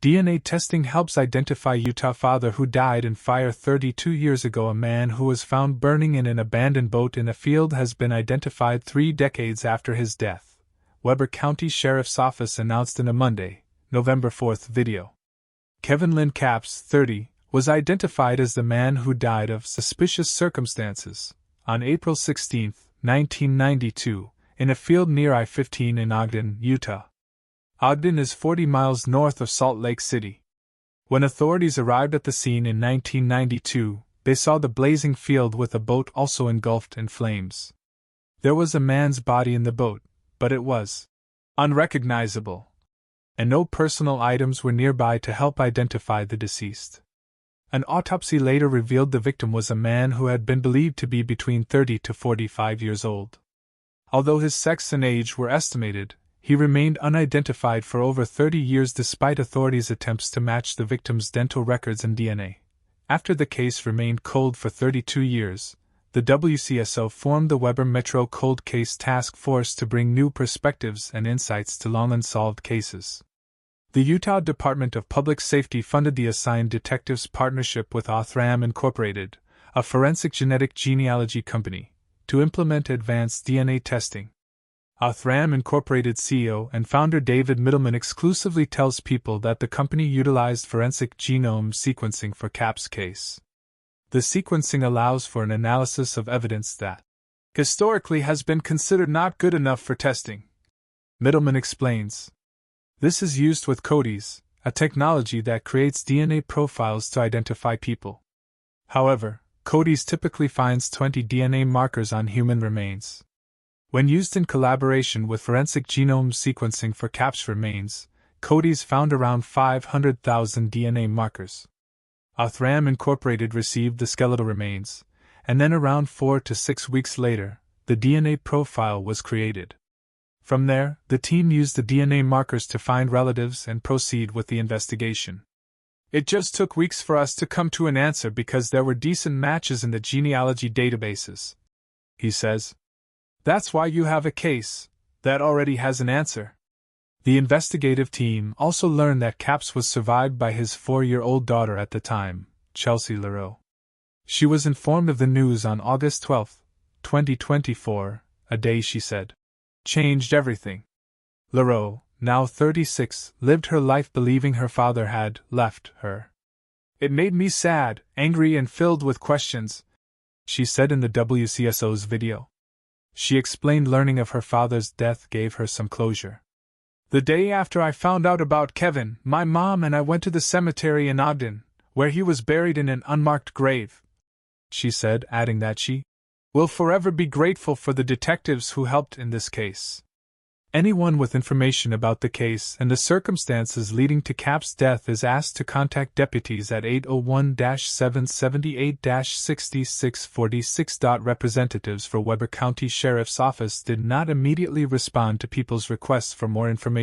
DNA testing helps identify Utah father who died in fire 32 years ago. A man who was found burning in an abandoned boat in a field has been identified 3 decades after his death, Weber County Sheriff's Office announced in a Monday, November 4th video. Kevin Lynn Capps, 30, was identified as the man who died of suspicious circumstances on April 16, 1992, in a field near I-15 in Ogden, Utah. Ogden is 40 miles north of Salt Lake City. When authorities arrived at the scene in 1992, they saw the blazing field with a boat also engulfed in flames. There was a man's body in the boat, but it was unrecognizable, and no personal items were nearby to help identify the deceased. An autopsy later revealed the victim was a man who had been believed to be between 30 to 45 years old. Although his sex and age were estimated, he remained unidentified for over 30 years despite authorities' attempts to match the victim's dental records and DNA. After the case remained cold for 32 years, the WCSO formed the Weber Metro Cold Case Task Force to bring new perspectives and insights to long-unsolved cases. The Utah Department of Public Safety funded the assigned detectives' partnership with Othram Incorporated, a forensic genetic genealogy company, to implement advanced DNA testing. Othram Incorporated CEO and founder David Middleman exclusively tells people that the company utilized forensic genome sequencing for Capps' case. The sequencing allows for an analysis of evidence that historically has been considered not good enough for testing. Middleman explains. This is used with CODIS, a technology that creates DNA profiles to identify people. However, CODIS typically finds 20 DNA markers on human remains. When used in collaboration with forensic genome sequencing for Capps' remains, CODIS found around 500,000 DNA markers. Othram Incorporated received the skeletal remains, and then around 4 to 6 weeks later, the DNA profile was created. From there, the team used the DNA markers to find relatives and proceed with the investigation. It just took weeks for us to come to an answer because there were decent matches in the genealogy databases, he says. That's why you have a case that already has an answer. The investigative team also learned that Capps was survived by his 4-year-old daughter at the time, Chelsea Leroux. She was informed of the news on August 12, 2024, a day she said changed everything. Leroux, now 36, lived her life believing her father had left her. It made me sad, angry, and filled with questions, she said in the WCSO's video. She explained learning of her father's death gave her some closure. The day after I found out about Kevin, my mom and I went to the cemetery in Ogden, where he was buried in an unmarked grave, she said, adding that she will forever be grateful for the detectives who helped in this case. Anyone with information about the case and the circumstances leading to Capps' death is asked to contact deputies at 801-778-6646. Representatives for Weber County Sheriff's Office did not immediately respond to people's requests for more information.